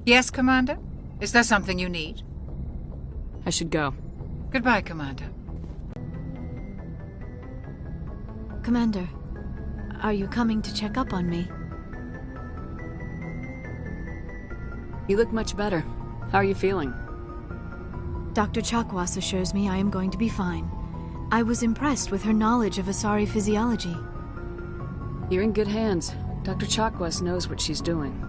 Yes, Commander? Is there something you need? I should go. Goodbye, Commander. Commander, are you coming to check up on me? You look much better. How are you feeling? Dr. Chakwas assures me I am going to be fine. I was impressed with her knowledge of Asari physiology. You're in good hands. Dr. Chakwas knows what she's doing.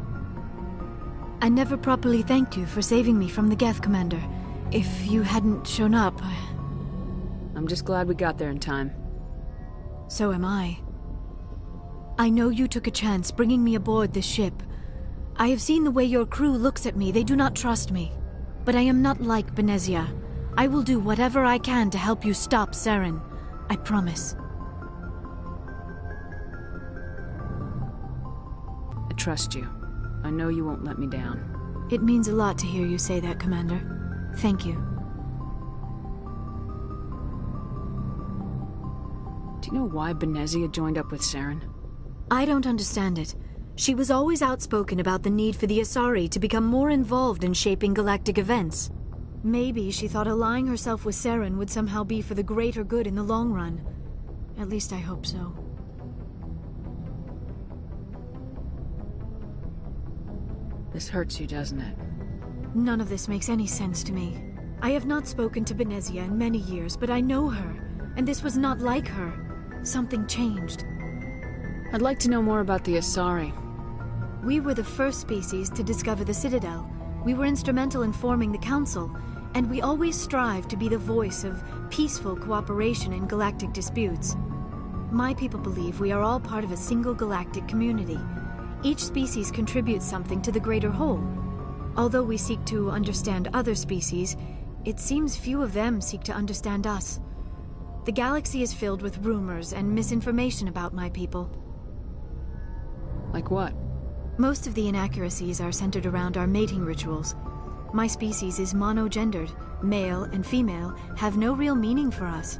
I never properly thanked you for saving me from the Geth, Commander. If you hadn't shown up... I'm just glad we got there in time. So am I. I know you took a chance bringing me aboard this ship. I have seen the way your crew looks at me. They do not trust me. But I am not like Benezia. I will do whatever I can to help you stop Saren. I promise. I trust you. I know you won't let me down. It means a lot to hear you say that, Commander. Thank you. Do you know why Benezia joined up with Saren? I don't understand it. She was always outspoken about the need for the Asari to become more involved in shaping galactic events. Maybe she thought allying herself with Saren would somehow be for the greater good in the long run. At least I hope so. This hurts you, doesn't it? None of this makes any sense to me. I have not spoken to Benezia in many years, but I know her, and this was not like her. Something changed. I'd like to know more about the Asari. We were the first species to discover the Citadel. We were instrumental in forming the Council, and we always strive to be the voice of peaceful cooperation in galactic disputes. My people believe we are all part of a single galactic community. Each species contributes something to the greater whole. Although we seek to understand other species, it seems few of them seek to understand us. The galaxy is filled with rumors and misinformation about my people. Like what? Most of the inaccuracies are centered around our mating rituals. My species is monogendered. Male and female have no real meaning for us.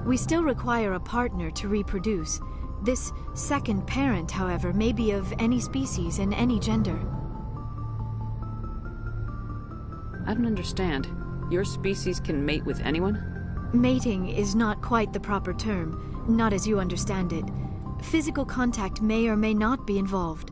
We still require a partner to reproduce. This second parent, however, may be of any species and any gender. I don't understand. Your species can mate with anyone? Mating is not quite the proper term, not as you understand it. Physical contact may or may not be involved,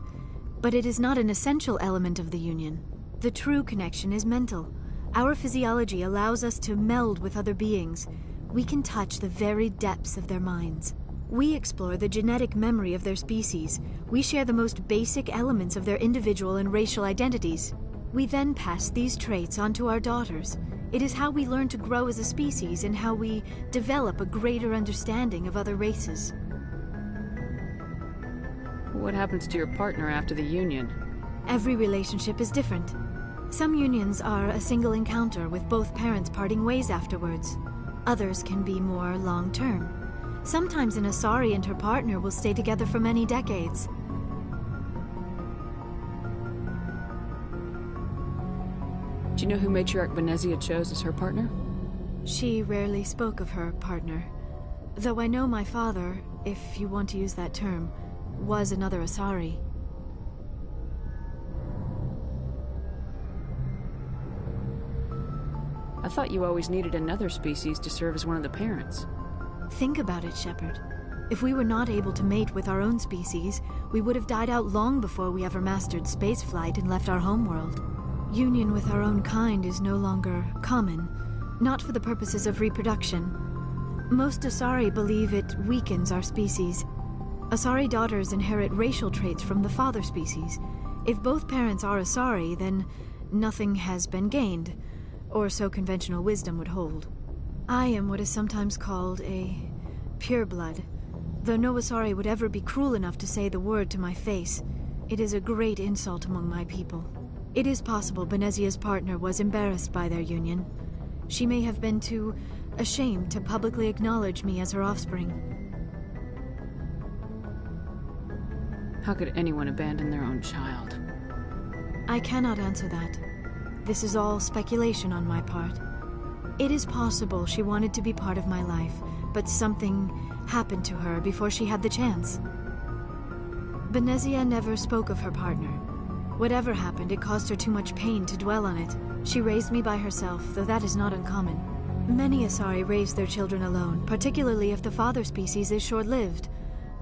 but it is not an essential element of the union. The true connection is mental. Our physiology allows us to meld with other beings. We can touch the very depths of their minds. We explore the genetic memory of their species. We share the most basic elements of their individual and racial identities. We then pass these traits on to our daughters. It is how we learn to grow as a species and how we develop a greater understanding of other races. What happens to your partner after the union? Every relationship is different. Some unions are a single encounter with both parents parting ways afterwards. Others can be more long-term. Sometimes an Asari and her partner will stay together for many decades. Do you know who Matriarch Benezia chose as her partner? She rarely spoke of her partner. Though I know my father, if you want to use that term, was another Asari. I thought you always needed another species to serve as one of the parents. Think about it, Shepard. If we were not able to mate with our own species, we would have died out long before we ever mastered spaceflight and left our homeworld. Union with our own kind is no longer common, not for the purposes of reproduction. Most Asari believe it weakens our species. Asari daughters inherit racial traits from the father species. If both parents are Asari, then nothing has been gained, or so conventional wisdom would hold. I am what is sometimes called a pureblood. Though no Asari would ever be cruel enough to say the word to my face, it is a great insult among my people. It is possible Benezia's partner was embarrassed by their union. She may have been too ashamed to publicly acknowledge me as her offspring. How could anyone abandon their own child? I cannot answer that. This is all speculation on my part. It is possible she wanted to be part of my life, but something happened to her before she had the chance. Benezia never spoke of her partner. Whatever happened, it caused her too much pain to dwell on it. She raised me by herself, though that is not uncommon. Many Asari raise their children alone, particularly if the father species is short-lived.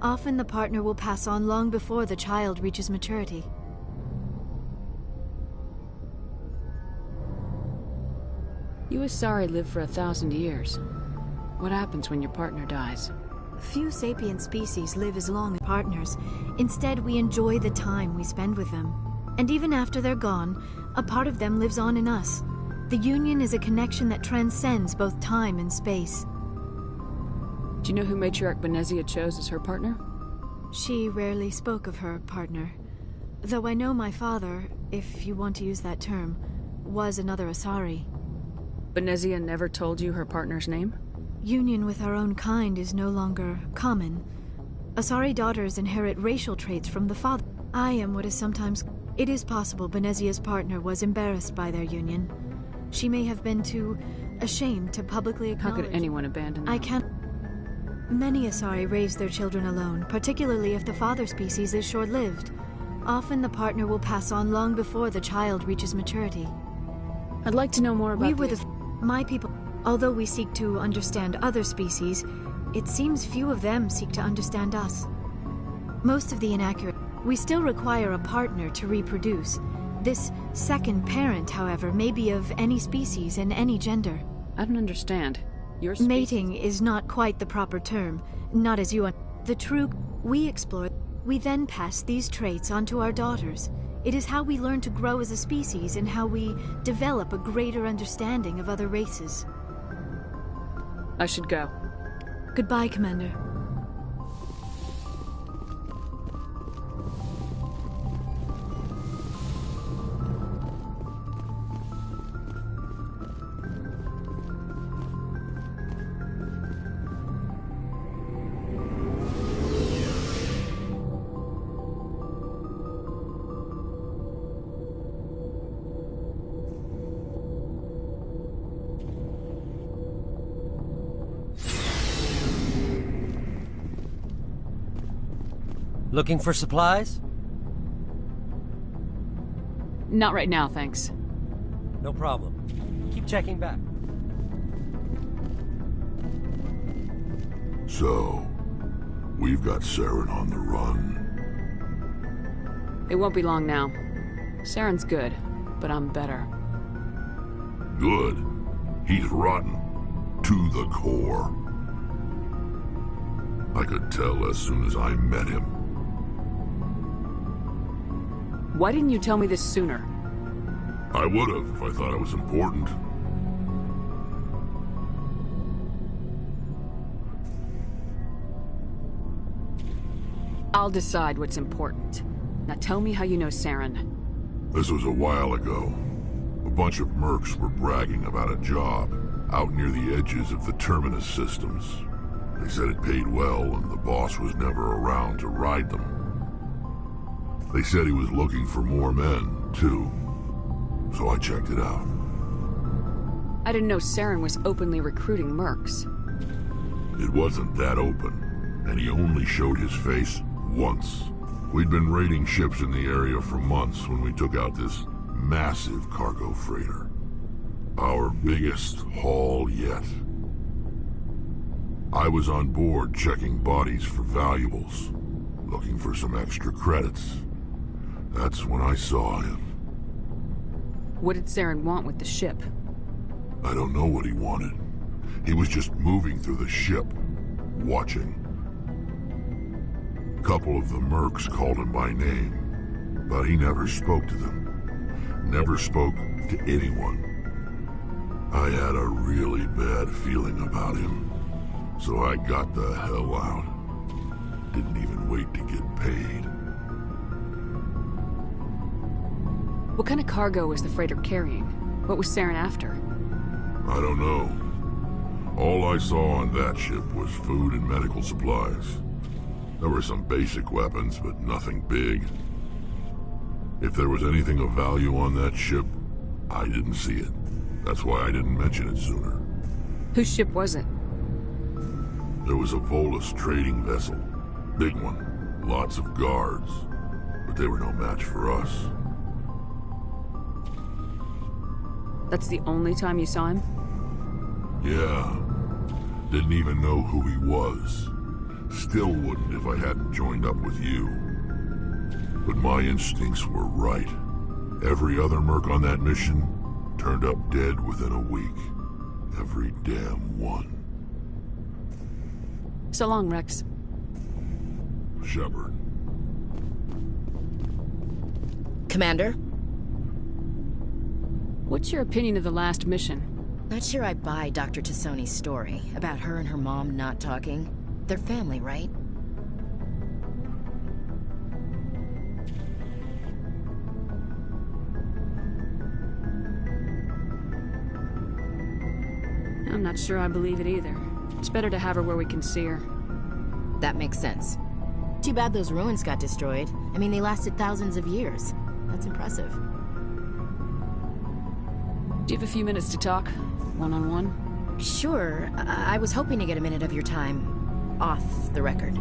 Often the partner will pass on long before the child reaches maturity. You Asari live for 1,000 years. What happens when your partner dies? Few sapient species live as long as partners. Instead, we enjoy the time we spend with them. And even after they're gone, a part of them lives on in us. The union is a connection that transcends both time and space. Do you know who Matriarch Benezia chose as her partner? She rarely spoke of her partner. Though I know my father, if you want to use that term, was another Asari. Benezia never told you her partner's name? Union with our own kind is no longer common. Asari daughters inherit racial traits from the father. I am what is sometimes... It is possible Benezia's partner was embarrassed by their union. She may have been too ashamed to publicly acknowledge... How could anyone abandon them? I can't... Many Asari raise their children alone, particularly if the father species is short-lived. Often the partner will pass on long before the child reaches maturity. I'd like to know more about My people... Although we seek to understand other species, it seems few of them seek to understand us. Most of the inaccurate... We still require a partner to reproduce. This second parent, however, may be of any species and any gender. I don't understand. Your species... Mating is not quite the proper term, not as you... The true... We explore... We then pass these traits on to our daughters. It is how we learn to grow as a species and how we develop a greater understanding of other races. I should go. Goodbye, Commander. Looking for supplies? Not right now, thanks. No problem. Keep checking back. So, we've got Saren on the run. It won't be long now. Saren's good, but I'm better. Good. He's rotten. To the core. I could tell as soon as I met him. Why didn't you tell me this sooner? I would have if I thought it was important. I'll decide what's important. Now tell me how you know Saren. This was a while ago. A bunch of mercs were bragging about a job out near the edges of the Terminus systems. They said it paid well and the boss was never around to ride them. They said he was looking for more men, too. So I checked it out. I didn't know Saren was openly recruiting mercs. It wasn't that open, and he only showed his face once. We'd been raiding ships in the area for months when we took out this massive cargo freighter. Our biggest haul yet. I was on board checking bodies for valuables, looking for some extra credits. That's when I saw him. What did Saren want with the ship? I don't know what he wanted. He was just moving through the ship, watching. A couple of the mercs called him by name, but he never spoke to them. Never spoke to anyone. I had a really bad feeling about him, so I got the hell out. Didn't even wait to get paid. What kind of cargo was the freighter carrying? What was Saren after? I don't know. All I saw on that ship was food and medical supplies. There were some basic weapons, but nothing big. If there was anything of value on that ship, I didn't see it. That's why I didn't mention it sooner. Whose ship was it? There was a Volus trading vessel. Big one. Lots of guards. But they were no match for us. That's the only time you saw him? Yeah. Didn't even know who he was. Still wouldn't if I hadn't joined up with you. But my instincts were right. Every other merc on that mission turned up dead within a week. Every damn one. So long, Rex. Shepard. Commander? What's your opinion of the last mission? Not sure I buy Dr. Tassoni's story about her and her mom not talking. They're family, right? I'm not sure I believe it either. It's better to have her where we can see her. That makes sense. Too bad those ruins got destroyed. I mean, they lasted thousands of years. That's impressive. Do you have a few minutes to talk? One-on-one? Sure. I was hoping to get a minute of your time off the record.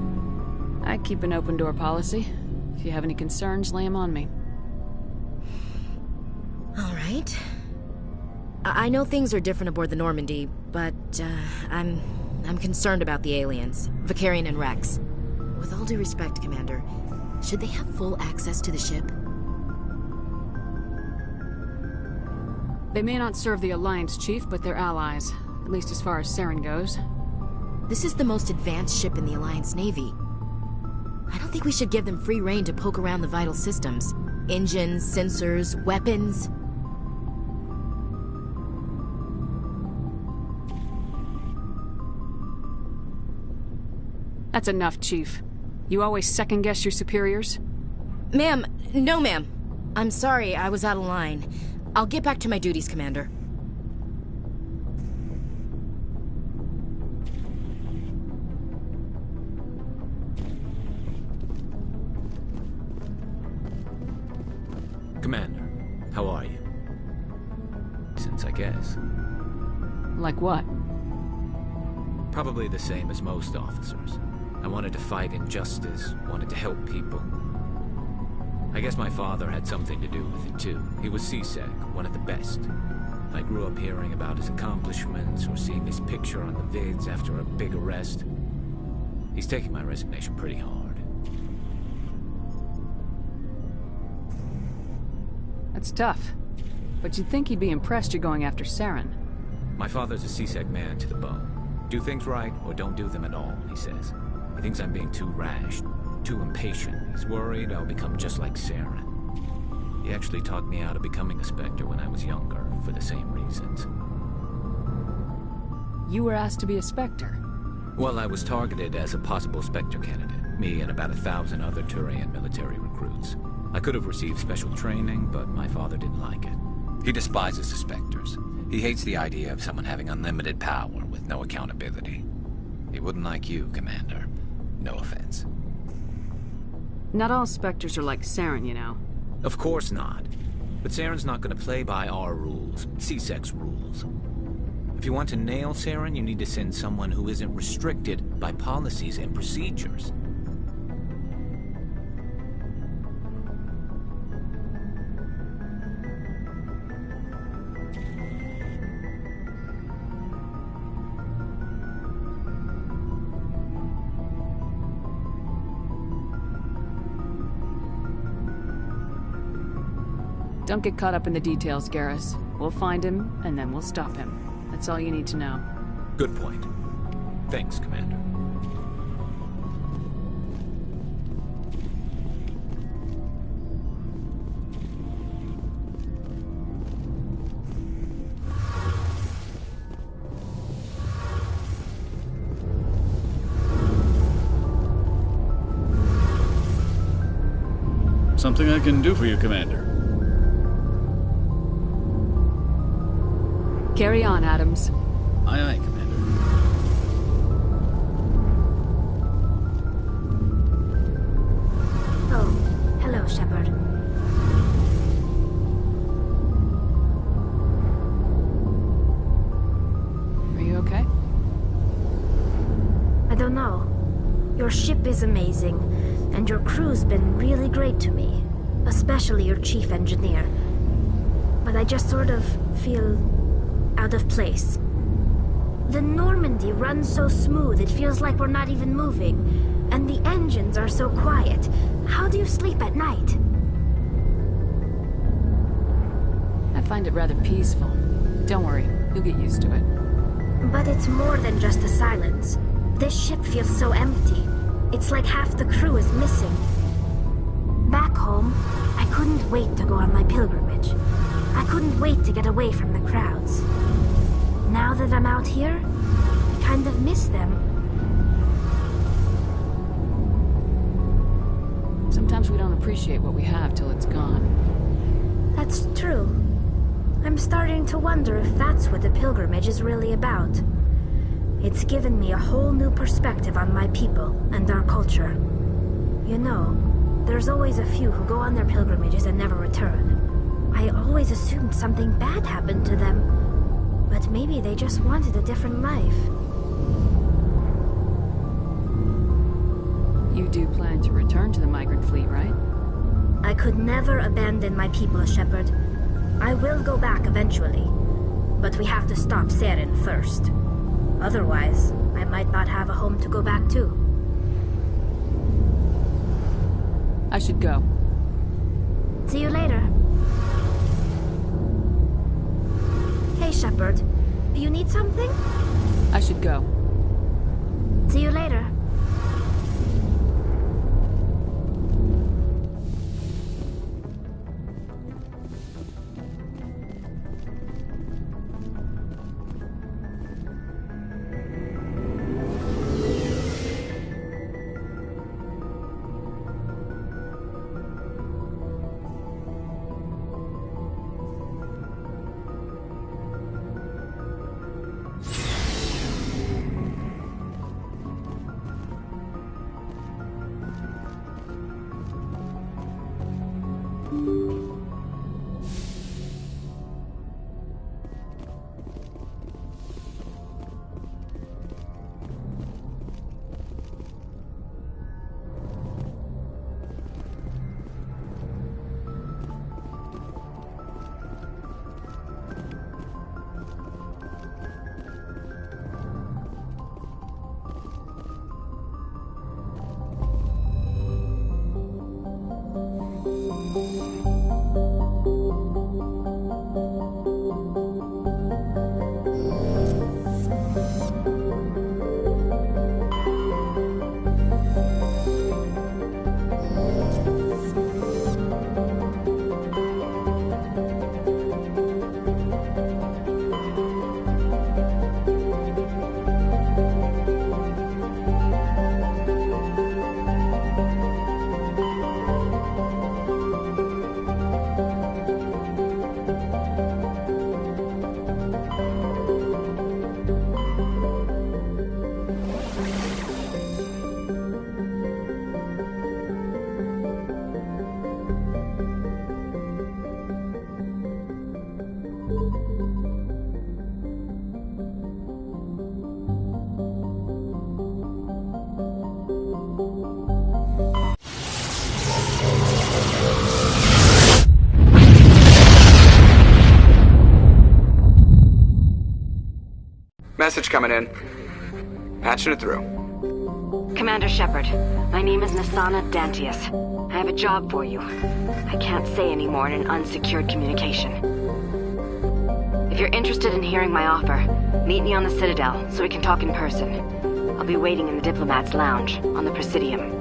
I keep an open door policy. If you have any concerns, lay them on me. All right. I know things are different aboard the Normandy, but I'm concerned about the aliens, Vicarian and Rex. With all due respect, Commander, should they have full access to the ship? They may not serve the Alliance, Chief, but they're allies. At least as far as Saren goes. This is the most advanced ship in the Alliance Navy. I don't think we should give them free rein to poke around the vital systems. Engines, sensors, weapons. That's enough, Chief. You always second-guess your superiors? Ma'am, no ma'am. I'm sorry, I was out of line. I'll get back to my duties, Commander. Commander, how are you? Since I guess. Like what? Probably the same as most officers. I wanted to fight injustice, wanted to help people. I guess my father had something to do with it too. He was CSEC, one of the best. I grew up hearing about his accomplishments or seeing his picture on the vids after a big arrest. He's taking my resignation pretty hard. That's tough. But you'd think he'd be impressed you're going after Saren. My father's a CSEC man to the bone. Do things right or don't do them at all, he says. He thinks I'm being too rash, too impatient. He's worried I'll become just like Saren. He actually talked me out of becoming a Spectre when I was younger, for the same reasons. You were asked to be a Spectre. Well, I was targeted as a possible Spectre candidate. Me and about 1,000 other Turian military recruits. I could have received special training, but my father didn't like it. He despises the Spectres. He hates the idea of someone having unlimited power with no accountability. He wouldn't like you, Commander. No offense. Not all Spectres are like Saren, you know. Of course not. But Saren's not going to play by our rules, CSEC's rules. If you want to nail Saren, you need to send someone who isn't restricted by policies and procedures. Don't get caught up in the details, Garrus. We'll find him, and then we'll stop him. That's all you need to know. Good point. Thanks, Commander. Something I can do for you, Commander. Carry on, Adams. Aye, aye, Commander. Oh, hello, Shepard. Are you okay? I don't know. Your ship is amazing, and your crew's been really great to me. Especially your chief engineer. but I just sort of feel out of place. The Normandy runs so smooth it feels like we're not even moving, and the engines are so quiet. How do you sleep at night? I find it rather peaceful. Don't worry, you'll get used to it. But it's more than just the silence. This ship feels so empty. It's like half the crew is missing. Back home, I couldn't wait to go on my pilgrimage. I couldn't wait to get away from the crowds. Now that I'm out here, I kind of miss them. Sometimes we don't appreciate what we have till it's gone. That's true. I'm starting to wonder if that's what the pilgrimage is really about. It's given me a whole new perspective on my people and our culture. You know, there's always a few who go on their pilgrimages and never return. I always assumed something bad happened to them, but maybe they just wanted a different life. You do plan to return to the migrant fleet, right? I could never abandon my people, Shepard. I will go back eventually, but we have to stop Saren first. Otherwise, I might not have a home to go back to. I should go. See you later. Hey, Shepard. Do you need something? I should go. See you later. Message coming in. Patching it through. Commander Shepard, my name is Nasana Dantius. I have a job for you. I can't say any more in an unsecured communication. If you're interested in hearing my offer, meet me on the Citadel so we can talk in person. I'll be waiting in the Diplomat's Lounge on the Presidium.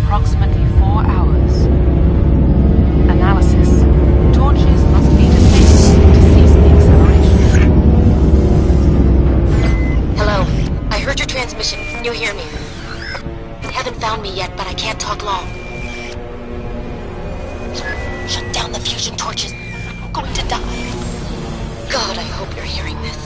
approximately 4 hours. Analysis. Torches must be disabled to cease the acceleration. Hello. I heard your transmission. Can you hear me? They haven't found me yet, but I can't talk long. Shut down the fusion torches. I'm going to die. God, I hope you're hearing this.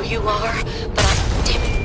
You are, but damn it.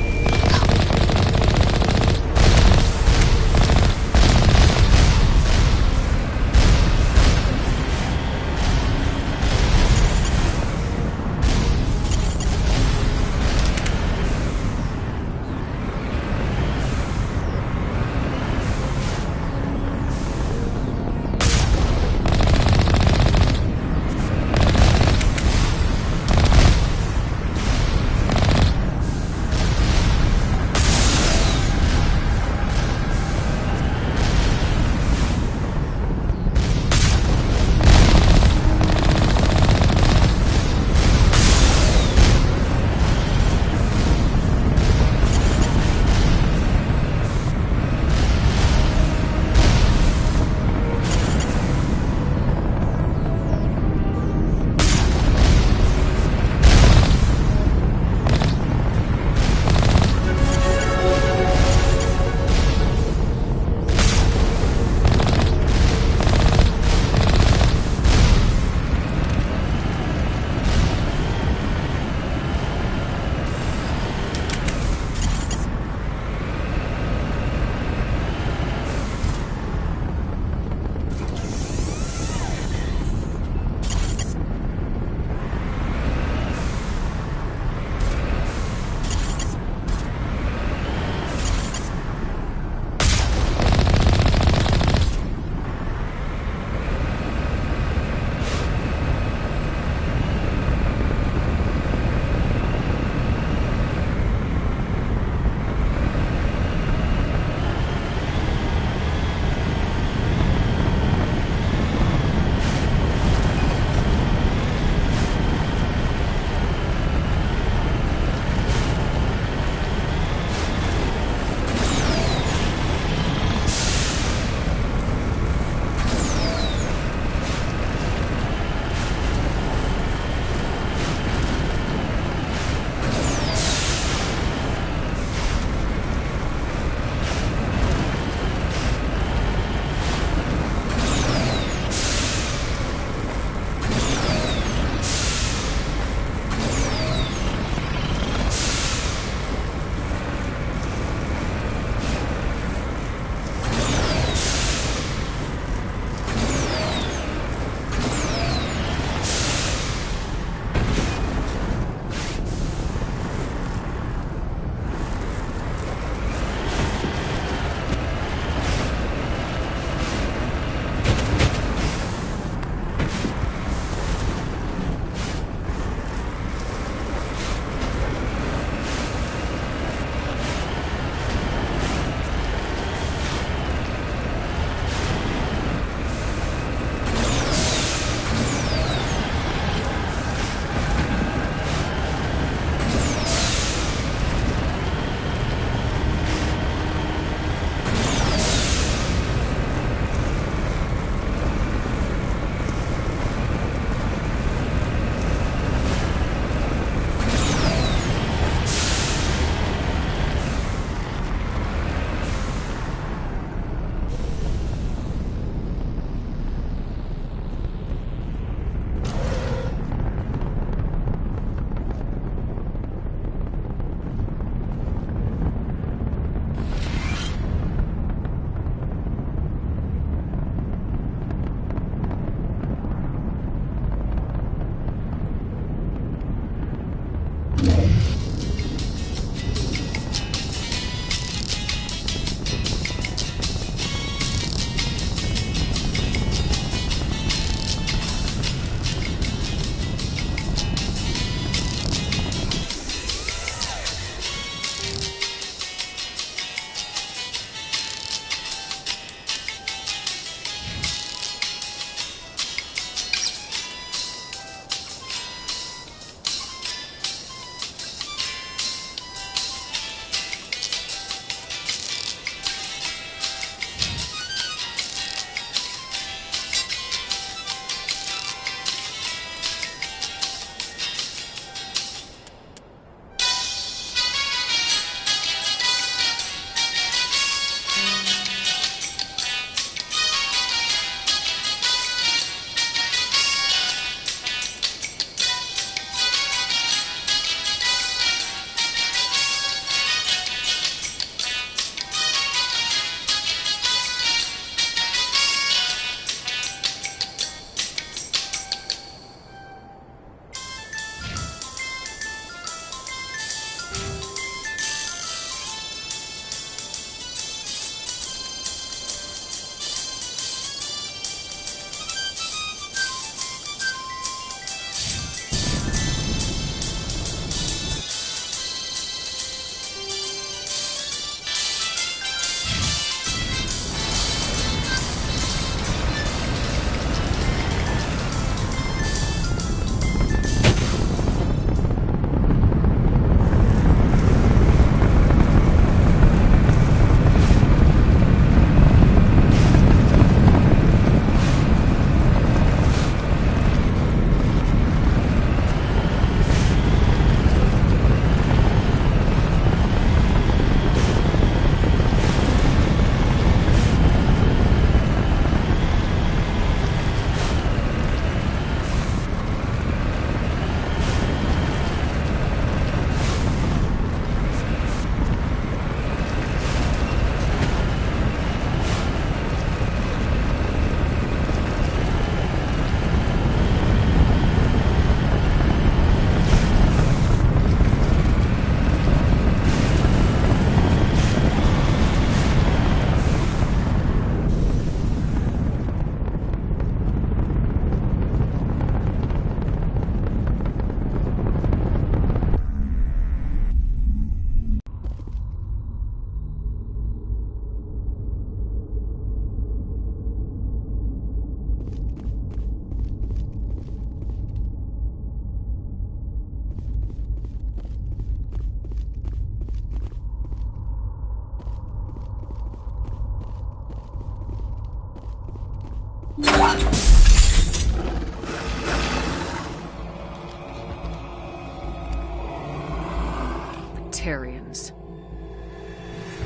Batarians.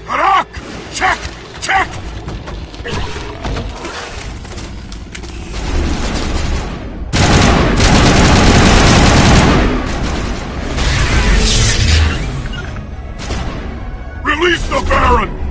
Harak! Check! Check! Release the Baron!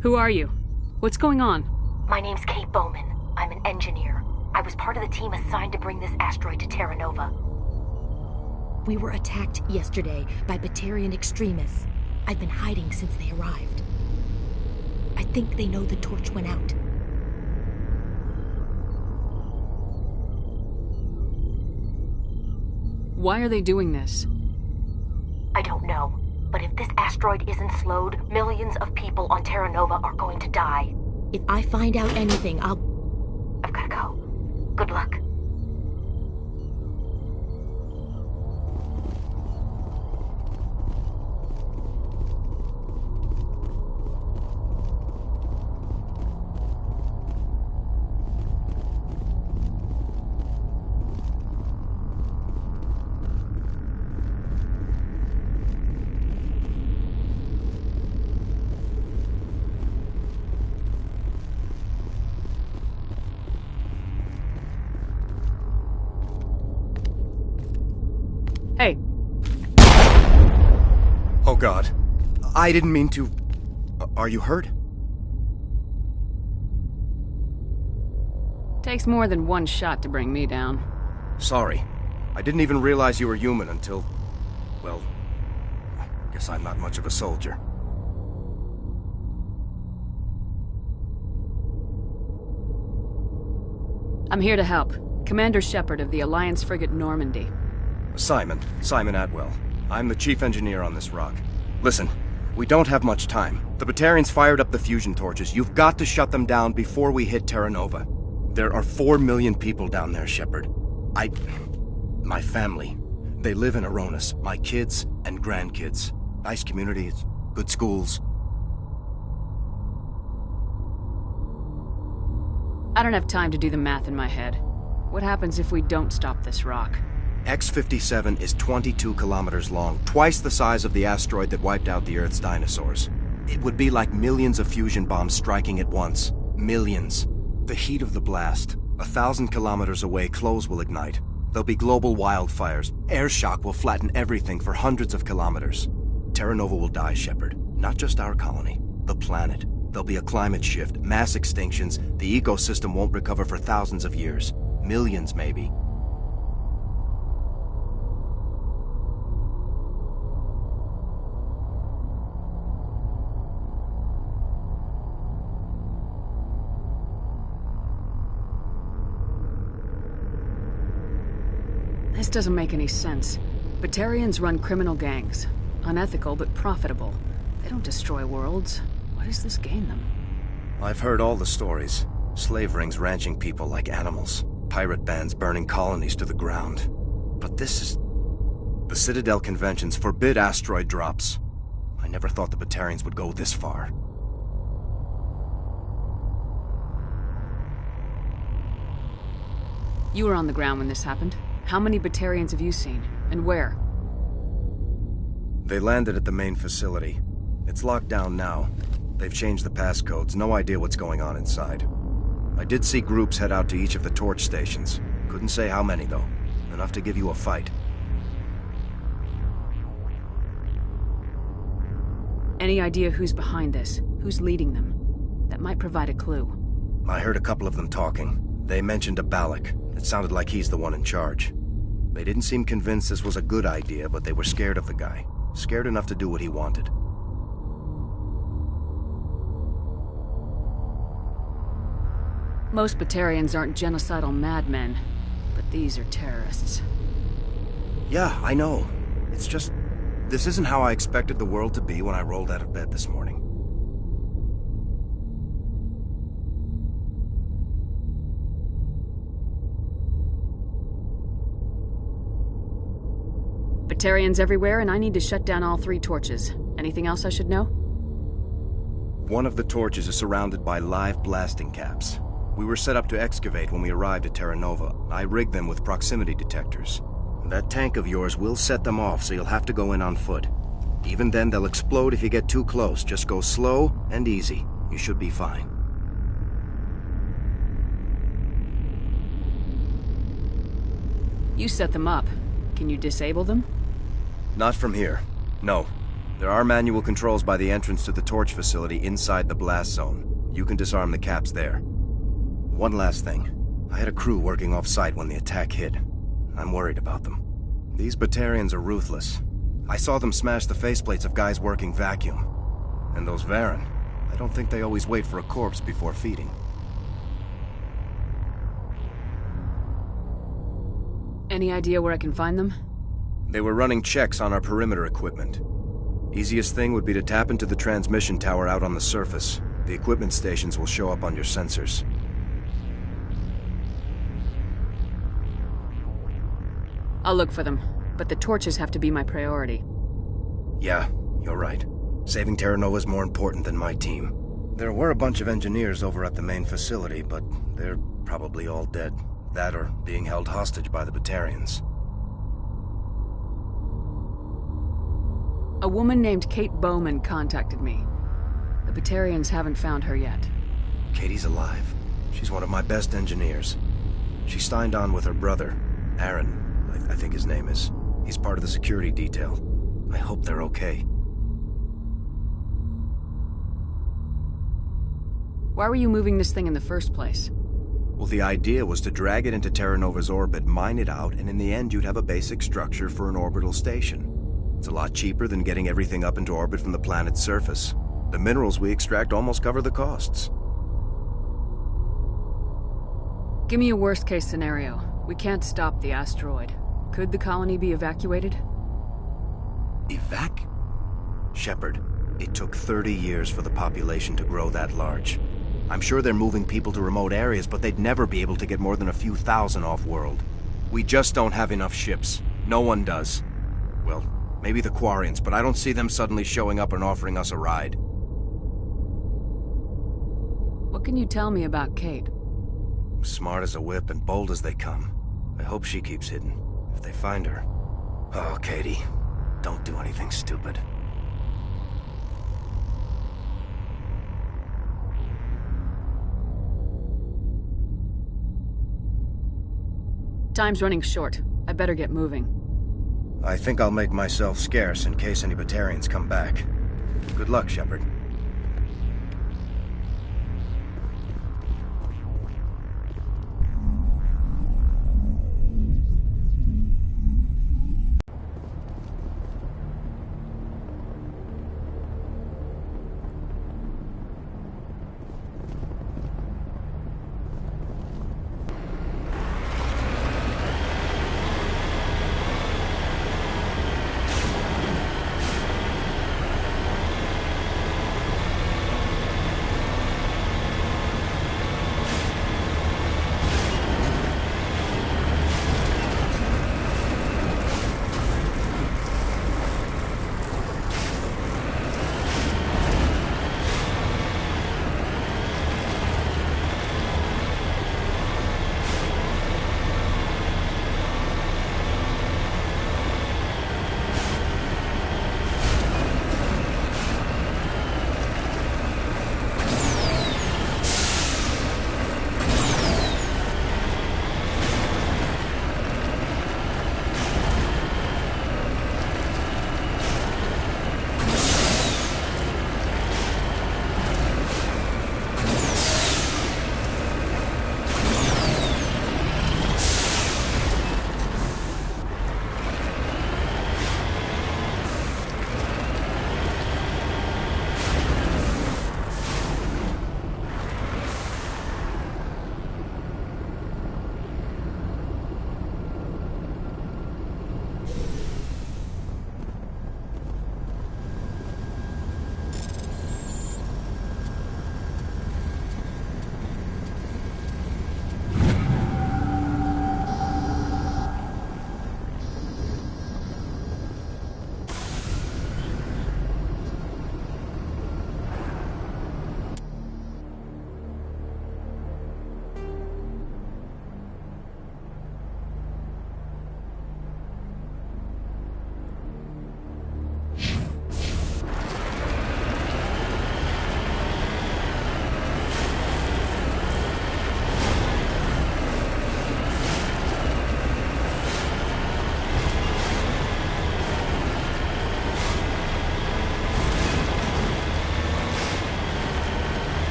Who are you? What's going on? My name's Kate Bowman. I'm an engineer. I was part of the team assigned to bring this asteroid to Terra Nova. We were attacked yesterday by Batarian extremists. I've been hiding since they arrived. I think they know the torch went out. Why are they doing this? I don't know. But if this asteroid isn't slowed, millions of people on Terra Nova are going to die. If I find out anything, I've gotta go. Good luck. Hey. Oh God. I didn't mean to... Are you hurt? Takes more than one shot to bring me down. Sorry. I didn't even realize you were human until... well, guess I'm not much of a soldier. I'm here to help. Commander Shepard of the Alliance frigate Normandy. Simon Atwell. I'm the chief engineer on this rock. Listen, we don't have much time. The Batarians fired up the fusion torches. You've got to shut them down before we hit Terra Nova. There are 4 million people down there, Shepard. My family. They live in Aronis. My kids and grandkids. Nice communities, good schools. I don't have time to do the math in my head. What happens if we don't stop this rock? X-57 is 22 kilometers long, twice the size of the asteroid that wiped out the Earth's dinosaurs. It would be like millions of fusion bombs striking at once. Millions. The heat of the blast. 1,000 kilometers away, clothes will ignite. There'll be global wildfires. Air shock will flatten everything for hundreds of kilometers. Terra Nova will die, Shepard. Not just our colony. The planet. There'll be a climate shift, mass extinctions. The ecosystem won't recover for thousands of years. Millions, maybe. This doesn't make any sense. Batarians run criminal gangs. Unethical, but profitable. They don't destroy worlds. What does this gain them? I've heard all the stories. Slave rings ranching people like animals. Pirate bands burning colonies to the ground. But this is... The Citadel conventions forbid asteroid drops. I never thought the Batarians would go this far. You were on the ground when this happened. How many Batarians have you seen? And where? They landed at the main facility. It's locked down now. They've changed the passcodes. No idea what's going on inside. I did see groups head out to each of the torch stations. Couldn't say how many, though. Enough to give you a fight. Any idea who's behind this? Who's leading them? That might provide a clue. I heard a couple of them talking. They mentioned a Balak. It sounded like he's the one in charge. They didn't seem convinced this was a good idea, but they were scared of the guy. Scared enough to do what he wanted. Most Batarians aren't genocidal madmen, but these are terrorists. Yeah, I know. It's just... this isn't how I expected the world to be when I rolled out of bed this morning. Batarians everywhere, and I need to shut down all 3 torches. Anything else I should know? One of the torches is surrounded by live blasting caps. We were set up to excavate when we arrived at Terra Nova. I rigged them with proximity detectors. That tank of yours will set them off, so you'll have to go in on foot. Even then, they'll explode if you get too close. Just go slow and easy. You should be fine. You set them up. Can you disable them? Not from here. No. There are manual controls by the entrance to the torch facility inside the blast zone. You can disarm the caps there. One last thing. I had a crew working off-site when the attack hit. I'm worried about them. These Batarians are ruthless. I saw them smash the faceplates of guys working vacuum. And those Varen, I don't think they always wait for a corpse before feeding. Any idea where I can find them? They were running checks on our perimeter equipment. Easiest thing would be to tap into the transmission tower out on the surface. The equipment stations will show up on your sensors. I'll look for them, but the torches have to be my priority. Yeah, you're right. Saving Terra Nova is more important than my team. There were a bunch of engineers over at the main facility, but they're probably all dead. That or being held hostage by the Batarians. A woman named Kate Bowman contacted me. The Batarians haven't found her yet. Katie's alive. She's one of my best engineers. She signed on with her brother, Aaron, I think his name is. He's part of the security detail. I hope they're okay. Why were you moving this thing in the first place? Well, the idea was to drag it into Terra Nova's orbit, mine it out, and in the end you'd have a basic structure for an orbital station. It's a lot cheaper than getting everything up into orbit from the planet's surface. The minerals we extract almost cover the costs. Give me a worst-case scenario. We can't stop the asteroid. Could the colony be evacuated? Shepard, it took 30 years for the population to grow that large. I'm sure they're moving people to remote areas, but they'd never be able to get more than a few thousand off-world. We just don't have enough ships. No one does. Well, maybe the Quarians, but I don't see them suddenly showing up and offering us a ride. What can you tell me about Kate? Smart as a whip and bold as they come. I hope she keeps hidden, if they find her. Oh, Katie, don't do anything stupid. Time's running short. I better get moving. I think I'll make myself scarce in case any Batarians come back. Good luck, Shepard.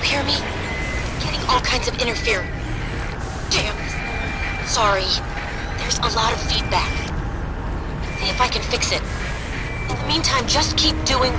Hear me? Getting all kinds of interference. Damn. Sorry. There's a lot of feedback. see if I can fix it. In the meantime, just keep doing...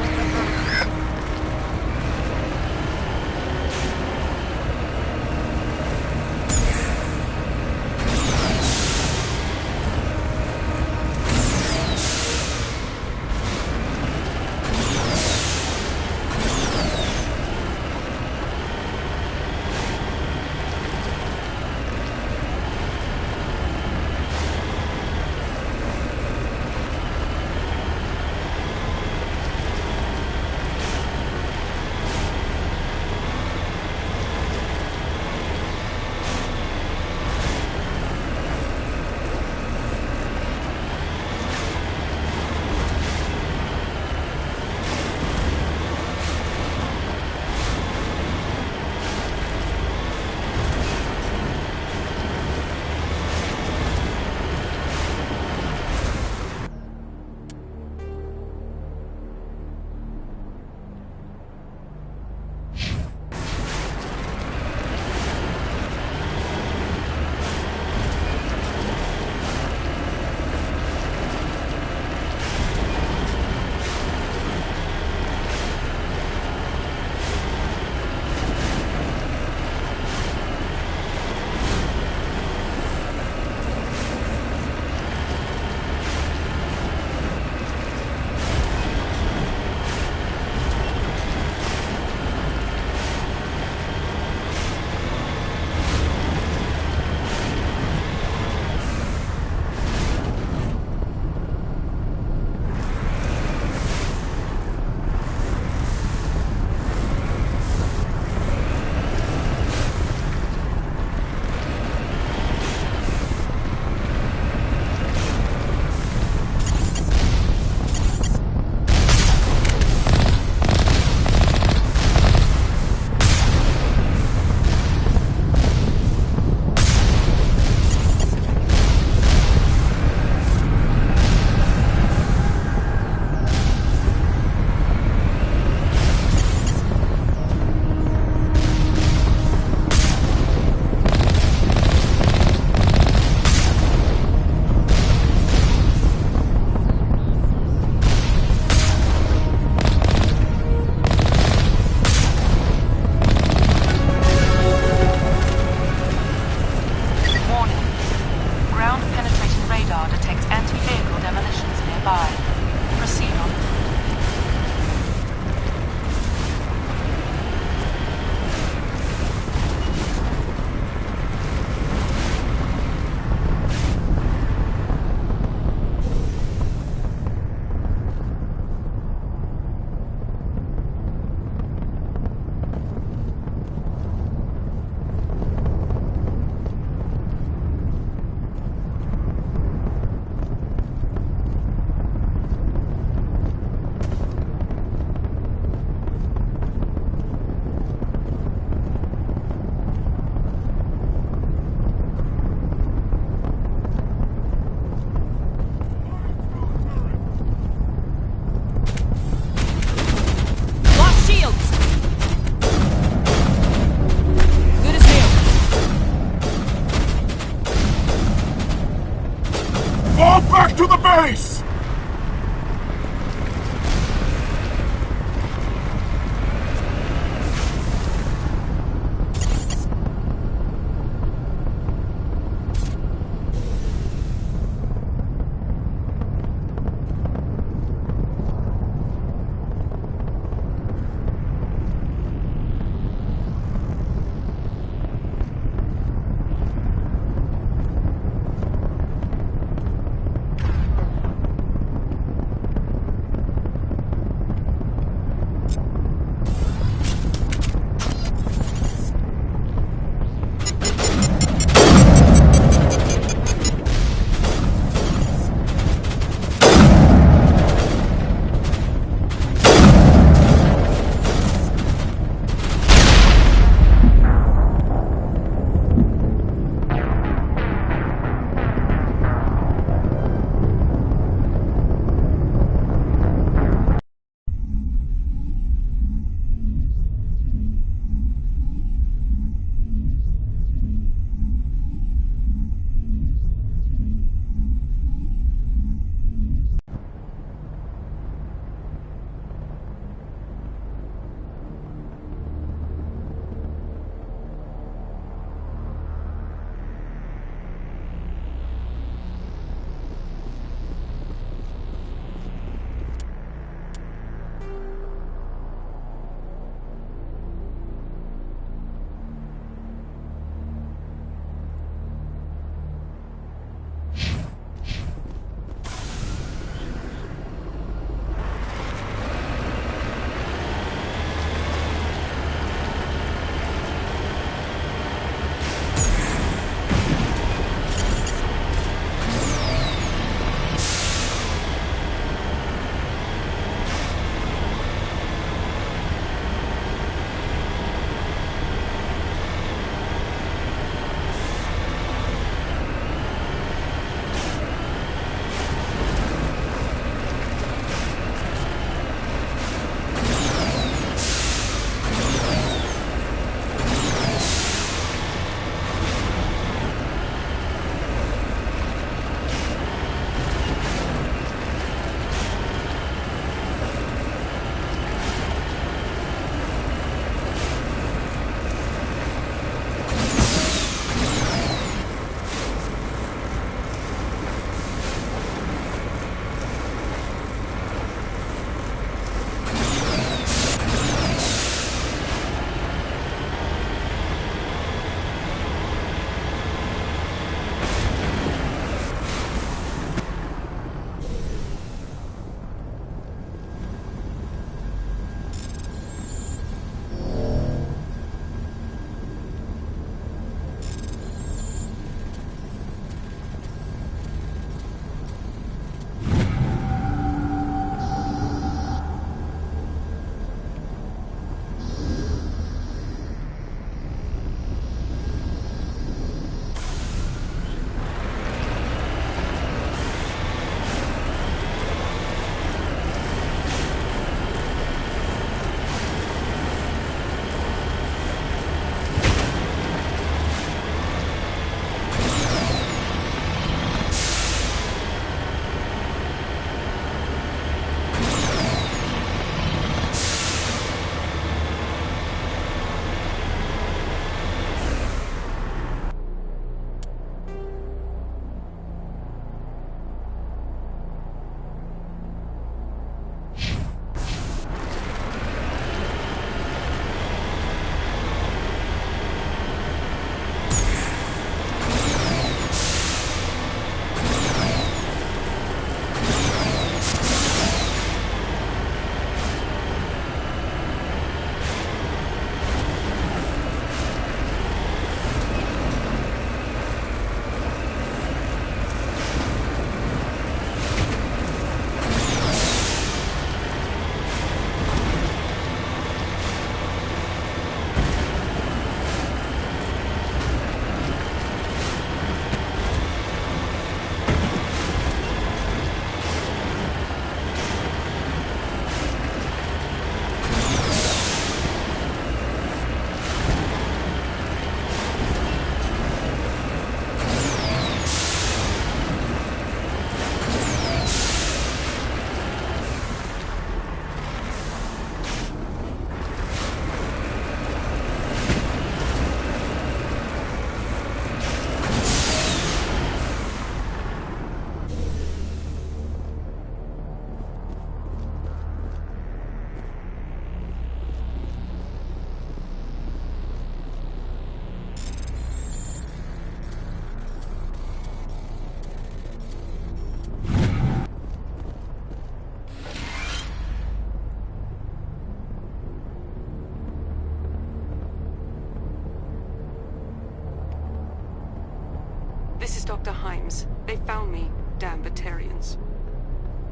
Dr. Himes. They found me, damn Batarians.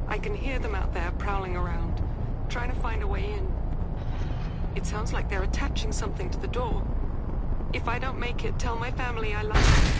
I can hear them out there prowling around, trying to find a way in. It sounds like they're attaching something to the door. If I don't make it, tell my family I love them.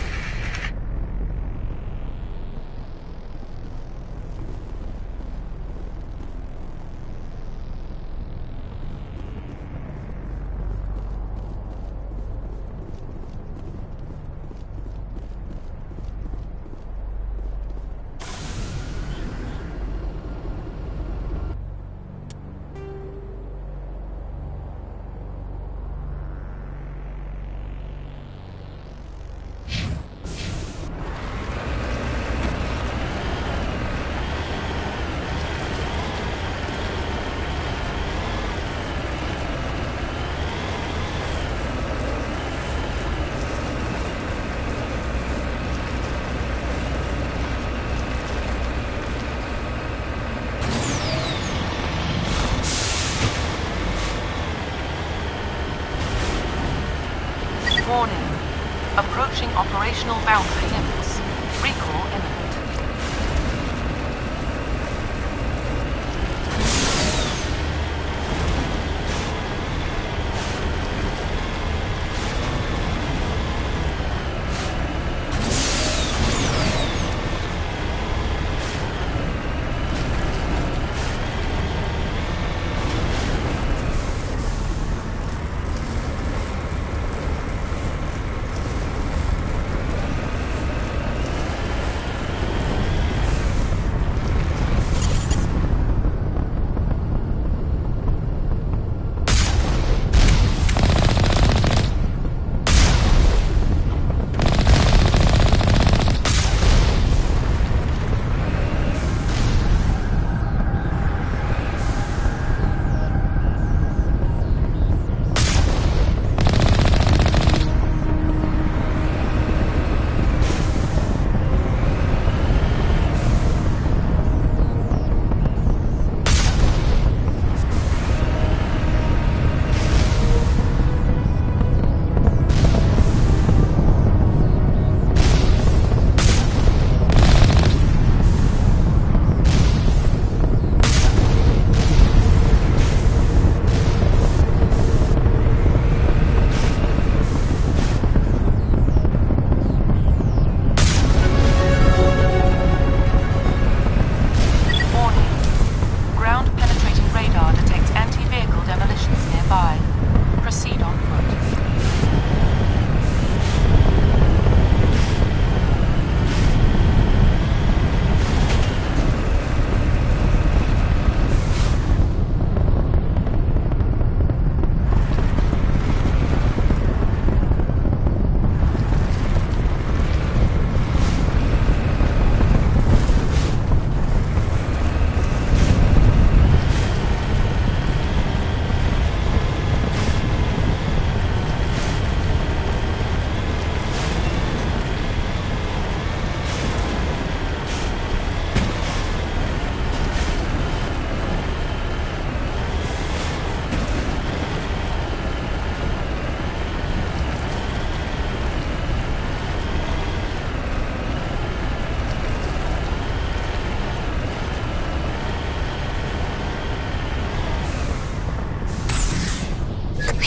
Warning. Approaching operational boundary limits. Recall imminent.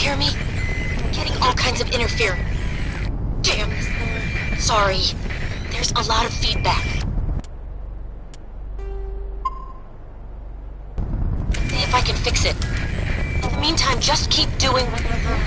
Hear me? I'm getting all kinds of interference. Damn this thing. Sorry. There's a lot of feedback. See if I can fix it. In the meantime, just keep doing what you're doing.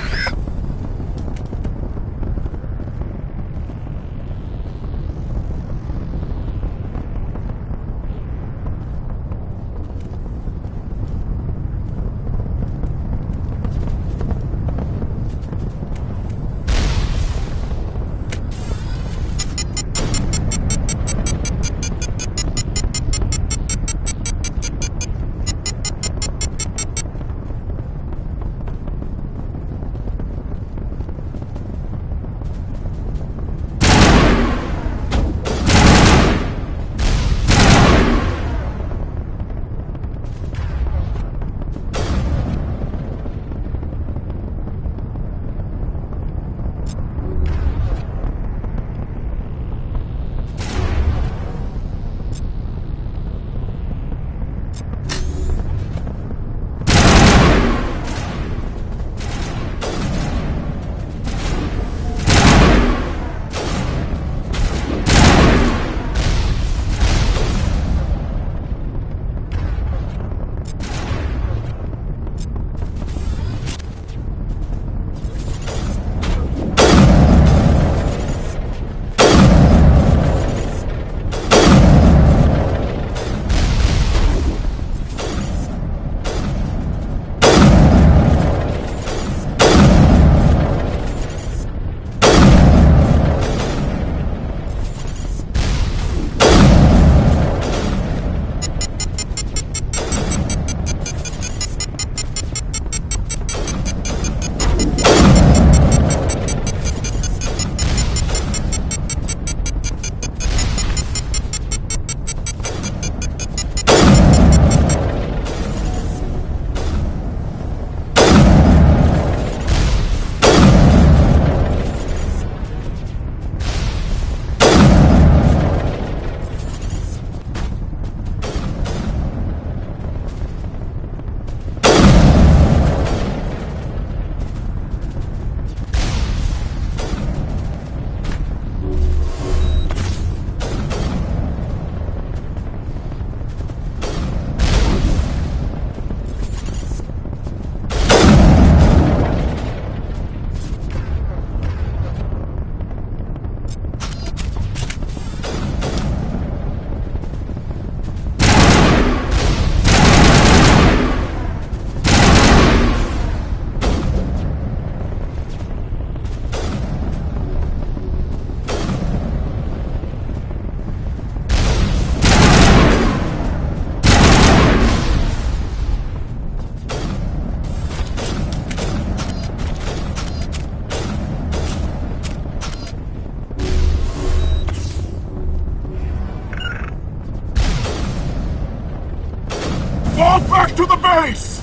base!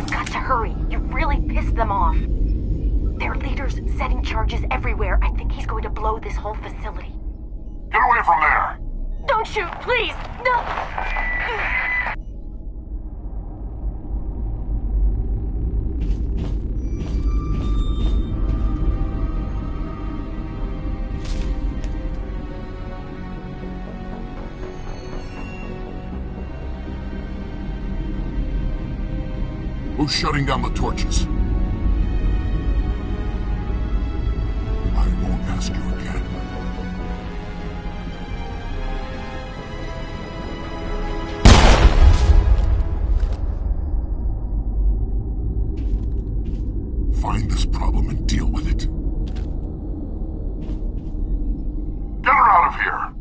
You've got to hurry. You really pissed them off. Their leader's setting charges everywhere. I think he's going to blow this whole facility. Get away from there! Don't shoot, please! No! Who's shutting down the torches? I won't ask you again. Find this problem and deal with it. Get her out of here!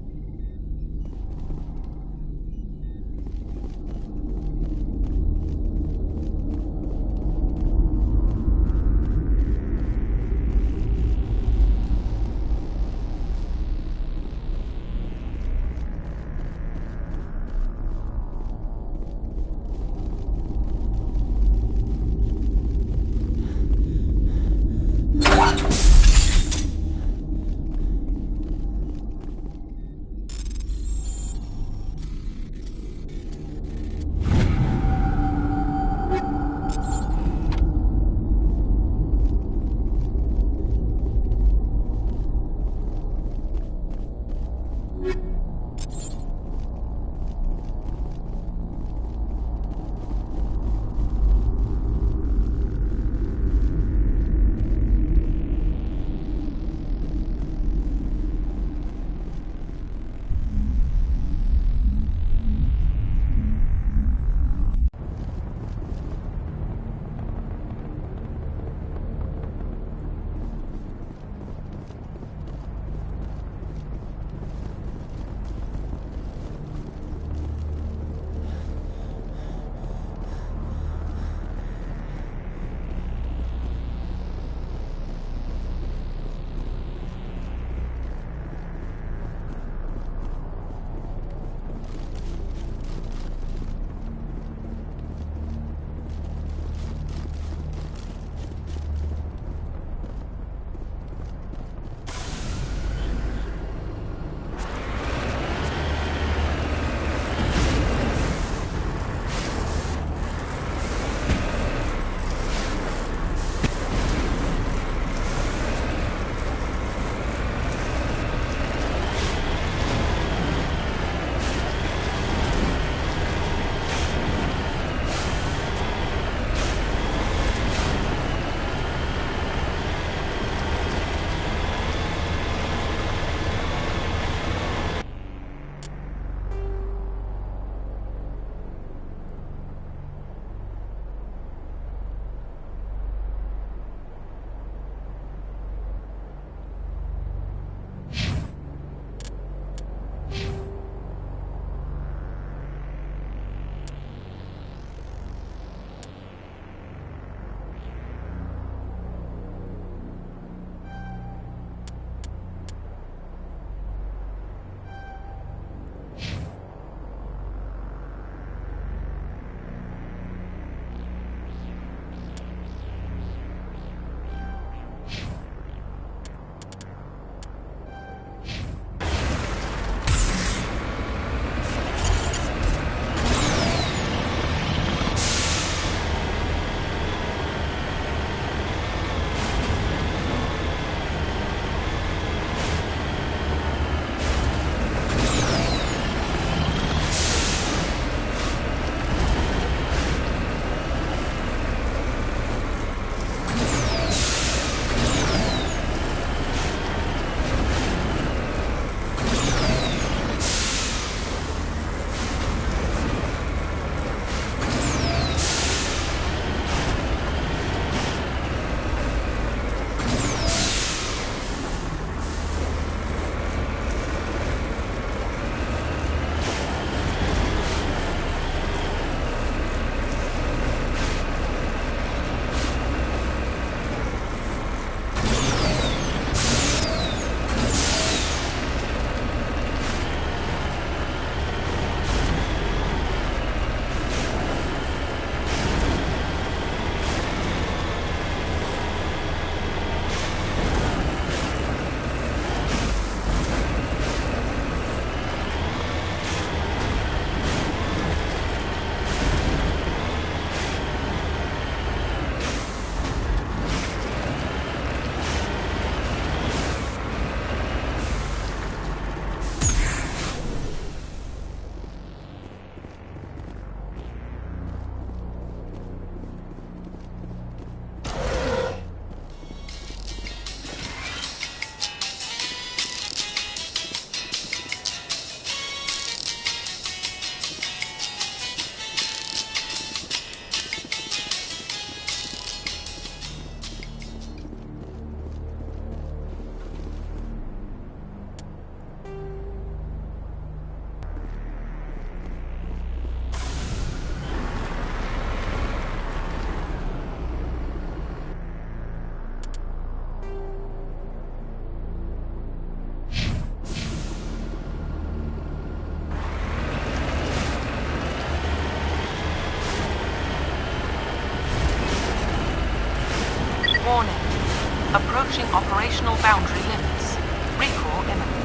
Approaching operational boundary limits. Recall imminent.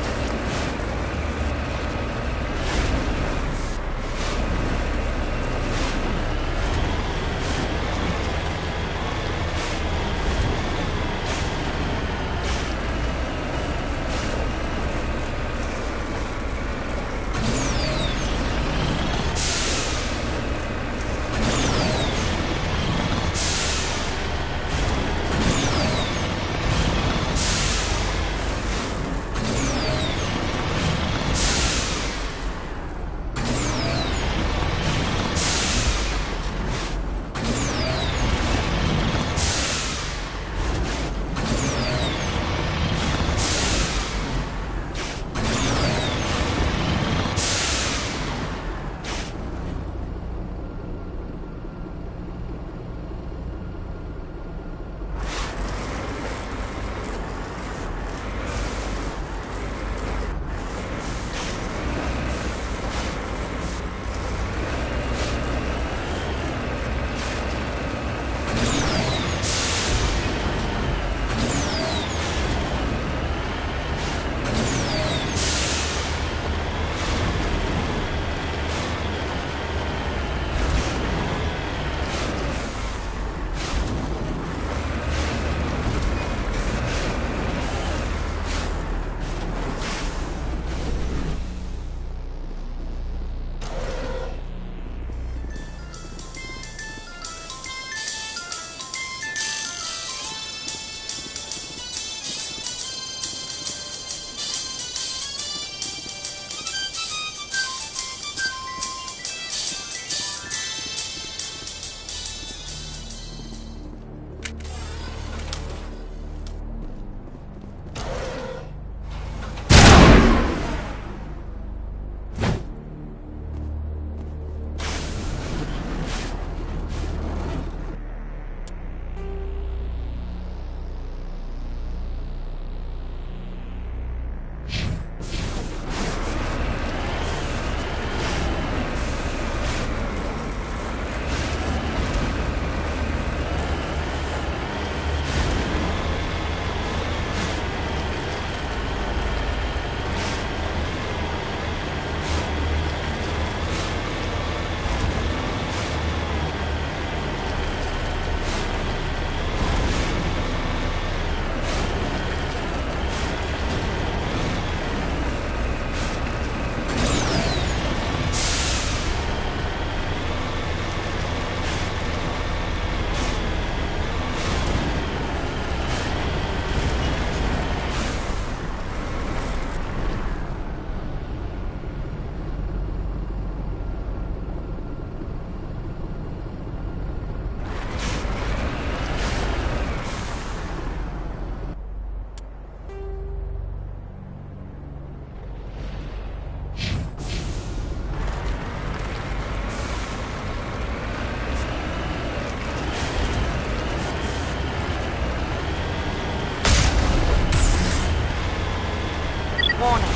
Warning.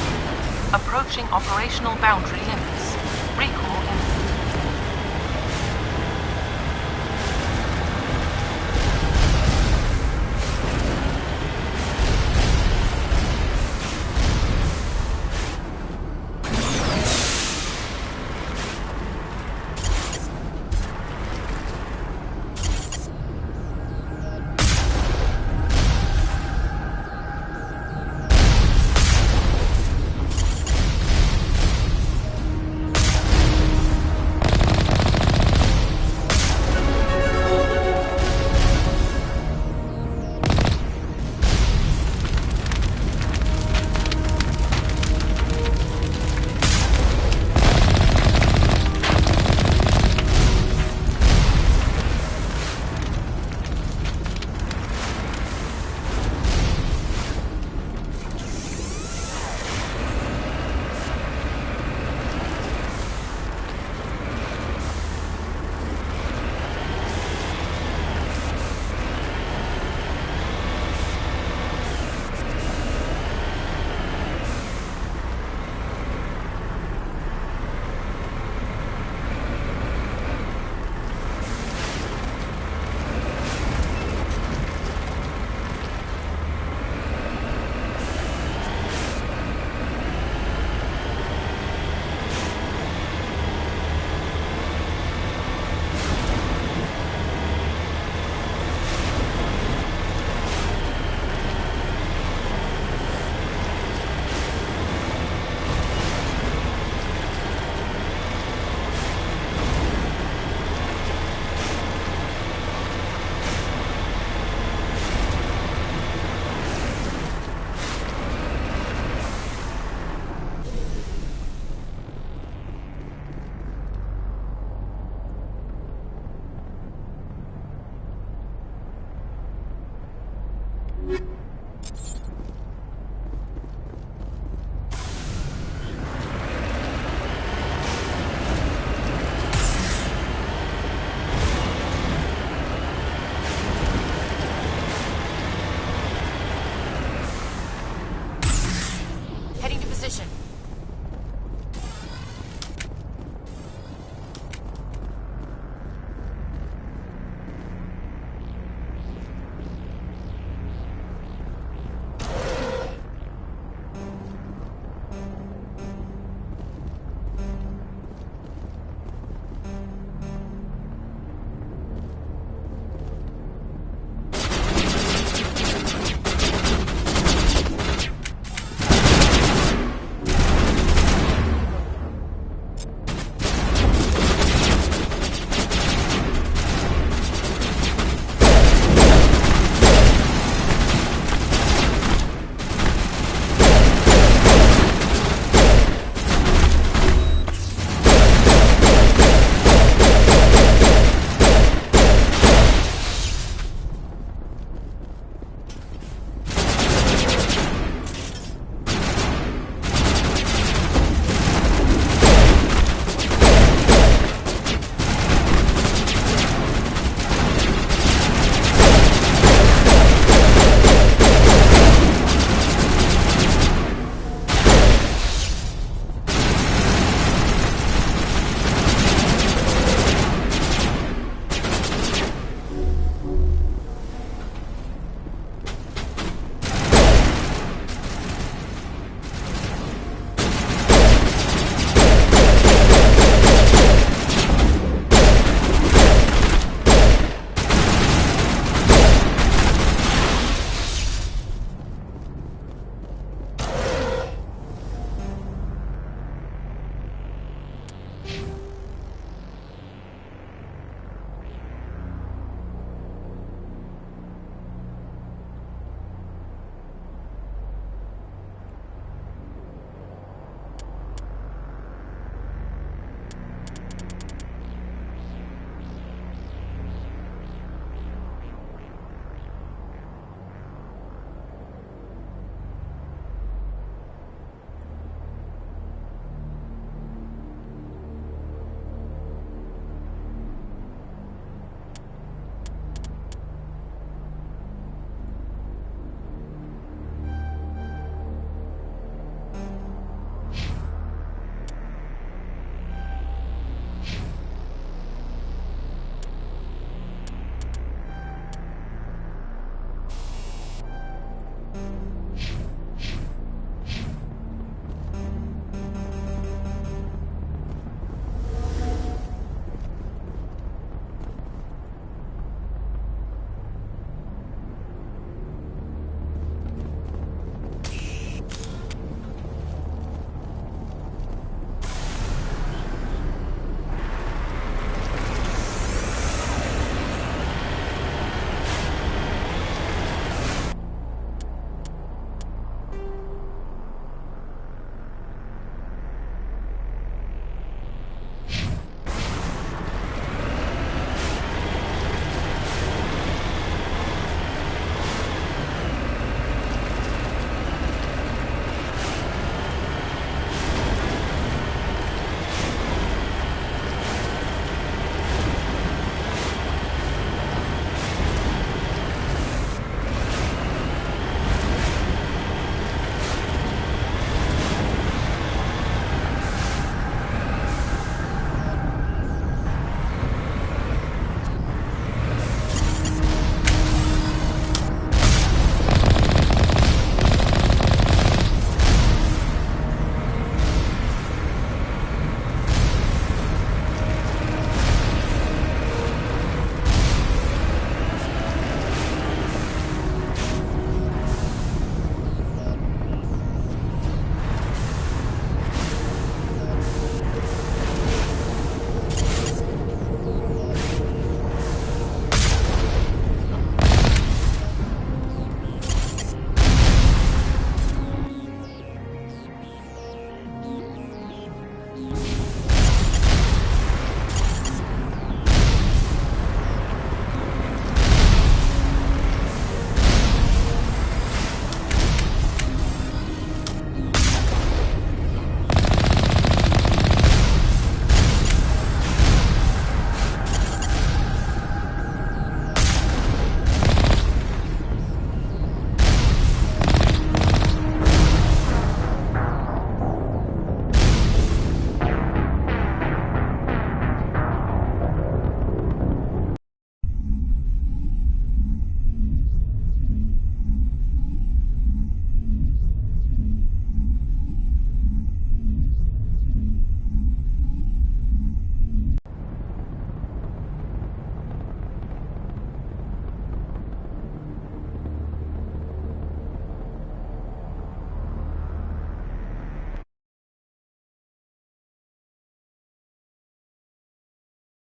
Approaching operational boundary limits.